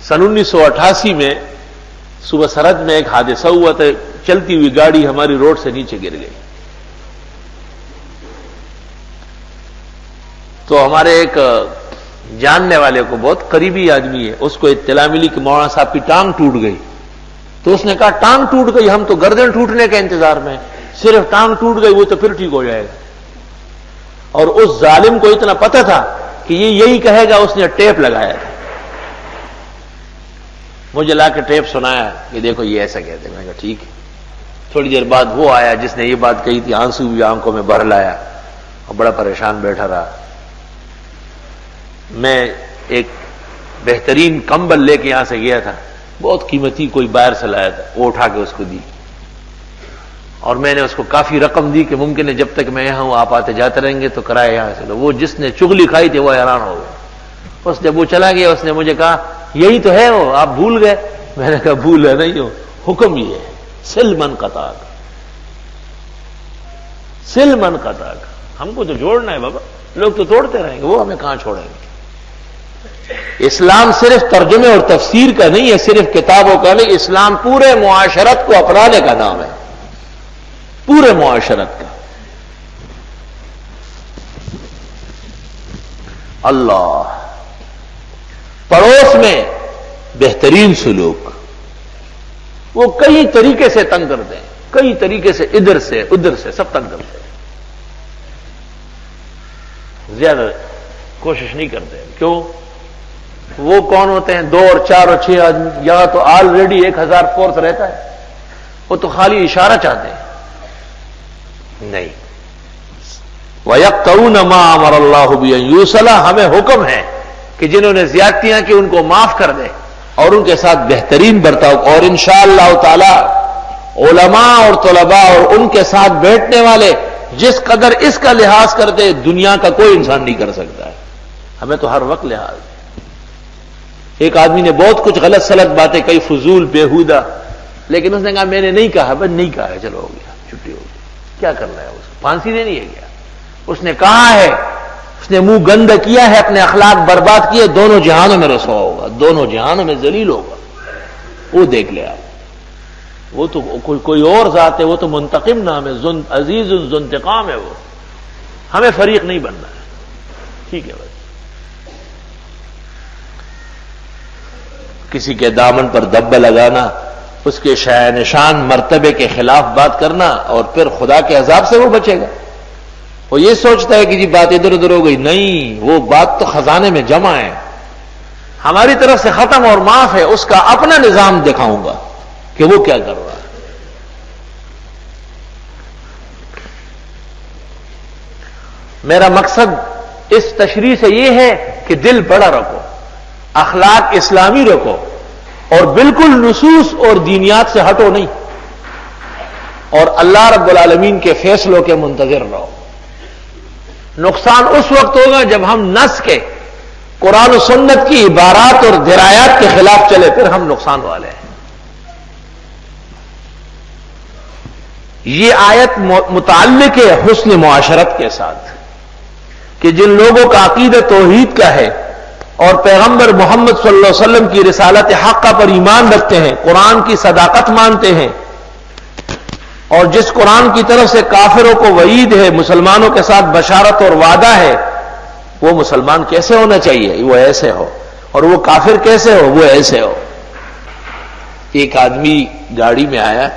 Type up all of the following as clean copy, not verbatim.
سن 1988 میں صبح سرحد میں ایک حادثہ ہوا تھا، چلتی ہوئی گاڑی ہماری روڈ سے نیچے گر گئی. تو ہمارے ایک جاننے والے کو، بہت قریبی آدمی ہے، اس کو اطلاع ملی کہ مولانا صاحب کی ٹانگ ٹوٹ گئی. تو اس نے کہا ٹانگ ٹوٹ گئی، ہم تو گردن ٹوٹنے کے انتظار میں، صرف ٹانگ ٹوٹ گئی وہ تو پھر ٹھیک ہو جائے گا. اور اس ظالم کو اتنا پتہ تھا کہ یہ یہی کہے گا، اس نے ٹیپ لگایا تھا. مجھے لا کے ٹیپ سنایا کہ دیکھو یہ ایسا کہتے ہیں. میں کہا ٹھیک ہے. تھوڑی دیر بعد وہ آیا جس نے یہ بات کہی تھی، آنسو بھی آنکھوں میں بھر لایا اور بڑا پریشان بیٹھا رہا. میں ایک بہترین کمبل لے کے یہاں سے گیا تھا، بہت قیمتی، کوئی باہر سے لایا تھا، وہ اٹھا کے اس کو دی. اور میں نے اس کو کافی رقم دی کہ ممکن ہے جب تک میں یہاں ہوں آپ آتے جاتے رہیں گے تو کرایہ یہاں سے لو. وہ جس نے چغلی کھائی تھی وہ حیران ہو گیا. اس جب وہ چلا گیا اس نے مجھے کہا یہی تو ہے وہ، آپ بھول گئے. میں نے کہا بھول ہے نہیں ہو، حکم یہ ہے سل من قطع، سل من قطع. ہم کو تو جوڑنا ہے بابا، لوگ تو توڑتے رہیں گے، وہ ہمیں کہاں چھوڑیں گے. اسلام صرف ترجمے اور تفسیر کا نہیں ہے، صرف کتابوں کا نہیں. اسلام پورے معاشرت کو اپنانے کا نام ہے، پورے معاشرت کا. اللہ پڑوس میں بہترین سلوک، وہ کئی طریقے سے تنگ کرتے ہیں، کئی طریقے سے، ادھر سے ادھر سے سب تنگ کرتے ہیں. زیادہ کوشش نہیں کرتے. کیوں؟ وہ کون ہوتے ہیں 2 اور 4 اور 6 آدمی، یہاں تو آلریڈی 1000 فورس رہتا ہے، وہ تو خالی اشارہ چاہتے ہیں. نہیں. وَيَقْطَعُونَ مَا أَمَرَ اللَّهُ بِأَن يُوصَلَ، ہمیں حکم ہے کہ جنہوں نے زیادتیاں کی ان کو معاف کر دے اور ان کے ساتھ بہترین برتاؤ. اور انشاءاللہ تعالی علماء اور طلباء اور ان کے ساتھ بیٹھنے والے جس قدر اس کا لحاظ کرتے دنیا کا کوئی انسان نہیں کر سکتا ہے. ہمیں تو ہر وقت لحاظ. ایک آدمی نے بہت کچھ غلط سلط باتیں کئی، فضول بیہودہ، لیکن اس نے کہا میں نے نہیں کہا. بس نہیں کہا ہے، چلو ہو گیا، چھٹی ہو گئی. کیا کرنا ہے اس کو؟ پھانسی دینی ہے کیا؟ اس نے کہا ہے، اس نے منہ گند کیا ہے، اپنے اخلاق برباد کیے، دونوں جہانوں میں رسوا ہوگا، دونوں جہانوں میں ذلیل ہوگا. وہ دیکھ لے آپ. وہ تو کوئی اور ذات ہے، وہ تو منتقم نام ہے، عزیز ذو انتقام ہے. وہ ہمیں فریق نہیں بننا ہے. ٹھیک ہے بس. کسی کے دامن پر دبا لگانا، اس کے شایع نشان مرتبے کے خلاف بات کرنا، اور پھر خدا کے عذاب سے وہ بچے گا. وہ یہ سوچتا ہے کہ جی بات ادھر ادھر ہو گئی. نہیں، وہ بات تو خزانے میں جمع ہے، ہماری طرف سے ختم اور معاف ہے. اس کا اپنا نظام دکھاؤں گا کہ وہ کیا کر رہا ہے. میرا مقصد اس تشریح سے یہ ہے کہ دل بڑا رکھو، اخلاق اسلامی رکھو، اور بالکل نصوص اور دینیات سے ہٹو نہیں، اور اللہ رب العالمین کے فیصلوں کے منتظر رہو. نقصان اس وقت ہوگا جب ہم نص کے، قرآن و سنت کی عبارات اور درایات کے خلاف چلے، پھر ہم نقصان والے ہیں. یہ آیت متعلق ہے حسن معاشرت کے ساتھ، کہ جن لوگوں کا عقیدہ توحید کا ہے اور پیغمبر محمد صلی اللہ علیہ وسلم کی رسالت حقہ پر ایمان رکھتے ہیں، قرآن کی صداقت مانتے ہیں، اور جس قرآن کی طرف سے کافروں کو وعید ہے، مسلمانوں کے ساتھ بشارت اور وعدہ ہے، وہ مسلمان کیسے ہونا چاہیے؟ وہ ایسے ہو. اور وہ کافر کیسے ہو؟ وہ ایسے ہو. ایک آدمی گاڑی میں آیا،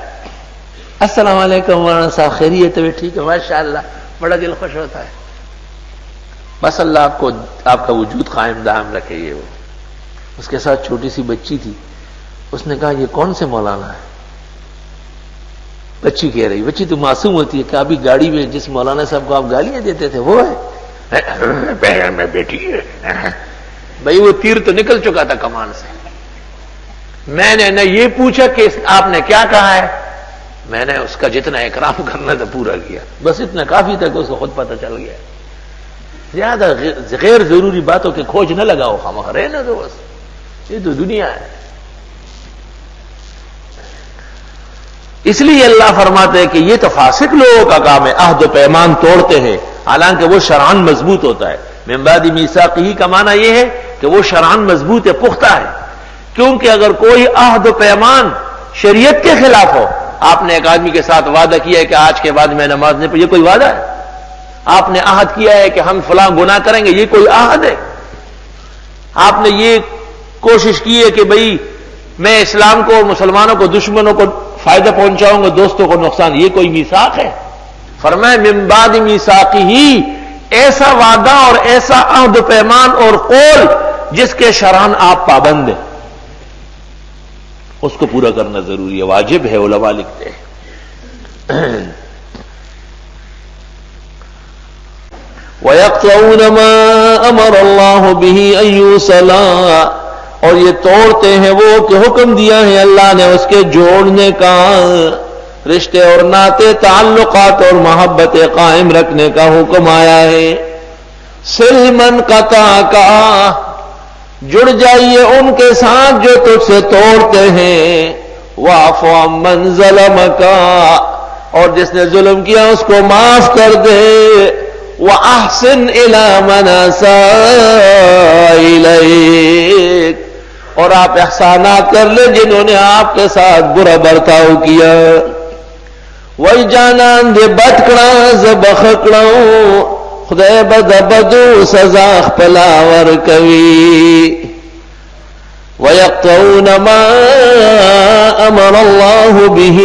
السلام علیکم مولانا صاحب، خیریت ہے؟ ٹھیک ہے ماشاءاللہ. بڑا دل خوش ہوتا ہے. بس اللہ آپ کا وجود قائم دائم رکھے. یہ وہ اس کے ساتھ چھوٹی سی بچی تھی. اس نے کہا یہ کون سے مولانا ہے؟ بچی کہہ رہی، بچی تو معصوم ہوتی ہے، کہ ابھی گاڑی میں جس مولانا صاحب کو آپ گالیاں دیتے تھے وہ ہے؟ میں بیٹی ہے. بھائی وہ تیر تو نکل چکا تھا کمان سے. میں نے نہ یہ پوچھا کہ آپ نے کیا کہا ہے، میں نے اس کا جتنا اکرام کرنا تھا پورا کیا. بس اتنا کافی تھا کہ اس کو خود پتہ چل گیا. زیادہ غیر ضروری باتوں کے کھوج نہ لگاؤ، خامخواہ رہنا دو بس. یہ تو دنیا ہے. اس لیے اللہ فرماتے ہیں کہ یہ تو فاسق لوگوں کا کام ہے، عہد و پیمان توڑتے ہیں، حالانکہ وہ شرعاً مضبوط ہوتا ہے. من بعد میثاقہ کا معنی یہ ہے کہ وہ شرعاً مضبوط ہے، پختہ ہے. کیونکہ اگر کوئی عہد و پیمان شریعت کے خلاف ہو، آپ نے ایک آدمی کے ساتھ وعدہ کیا ہے کہ آج کے بعد میں نماز نہیں پڑھی، یہ کوئی وعدہ ہے؟ آپ نے عہد کیا ہے کہ ہم فلاں گناہ کریں گے، یہ کوئی عہد ہے؟ آپ نے یہ کوشش کی ہے کہ بھئی میں اسلام کو، مسلمانوں کو، دشمنوں کو فائدہ پہنچاؤں گا، دوستوں کو نقصان، یہ کوئی میثاق ہے؟ فرمائے من بعد میثاقہ، ایسا وعدہ اور ایسا عہد و پیمان اور قول جس کے شرعاً آپ پابند ہیں، اس کو پورا کرنا ضروری ہے، واجب ہے، علماء لکھتے ہیں۔ وَيَقْطَعُونَ مَا أَمَرَ اللَّهُ بِهِ أَن يُوصَلَ، اور یہ توڑتے ہیں وہ کہ حکم دیا ہے اللہ نے اس کے جوڑنے کا، رشتے اور ناطے، تعلقات اور محبت قائم رکھنے کا حکم آیا ہے۔ سل من قطع کا، جڑ جائیے ان کے ساتھ جو تجھ سے توڑتے ہیں، واعف عمن ظلم کا، اور جس نے ظلم کیا اس کو معاف کر دے، وَأَحْسِنْ إِلَىٰ مَنْ أَسَاءَ إِلَيْكَ، اور آپ احسانات کر لیں جنہوں نے آپ کے ساتھ برا برتاؤ کیا۔ وہی جانان دے بٹکڑا ز بخکڑا، خدای بد بدو سزا خپلاور کوي۔ وَيَقْطَعُونَ مَا أَمَرَ اللَّهُ بِهِ،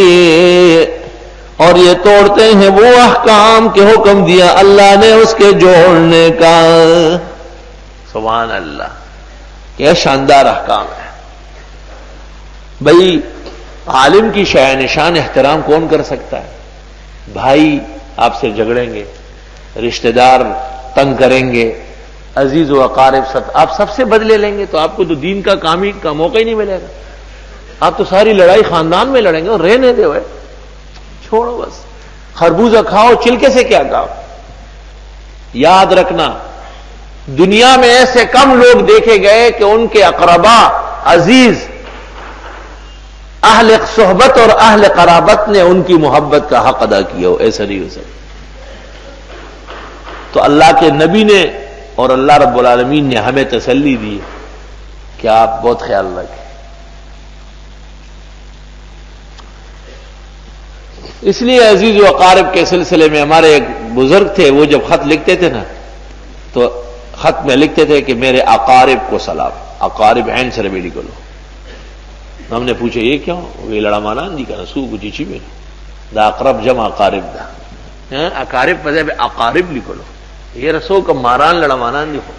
اور یہ توڑتے ہیں وہ احکام کے حکم دیا اللہ نے اس کے جوڑنے کا۔ سبحان اللہ، کیا شاندار احکام ہے بھائی۔ عالم کی شایع نشان احترام کون کر سکتا ہے؟ بھائی آپ سے جھگڑیں گے، رشتہ دار تنگ کریں گے، عزیز و اقارب آپ سب سے بدلے لیں گے، تو آپ کو تو دین کا کام ہی کا موقع ہی نہیں ملے گا۔ آپ تو ساری لڑائی خاندان میں لڑیں گے، اور رہنے دے ہوئے، چھوڑو بس، خربوزہ کھاؤ، چلکے سے کیا کھاؤ۔ یاد رکھنا، دنیا میں ایسے کم لوگ دیکھے گئے کہ ان کے اقربا، عزیز، اہل صحبت اور اہل قرابت نے ان کی محبت کا حق ادا کیا ہو، ایسا نہیں ہو سکتا۔ تو اللہ کے نبی نے اور اللہ رب العالمین نے ہمیں تسلی دی کہ آپ بہت خیال رکھیں۔ اس لیے عزیز و اقارب کے سلسلے میں ہمارے ایک بزرگ تھے، وہ جب خط لکھتے تھے نا تو خط میں لکھتے تھے کہ میرے اقارب کو سلام، اقارب عین سے ربیلی کو لو۔ ہم نے پوچھا یہ کیوں؟ وہ لڑا مانا دی کا سو کو جیچی میں دا اقرب جمع اقارب دا، اقارب پذے اقارب لکھو لو، یہ رسو کا ماران لڑا مانا دی ہو۔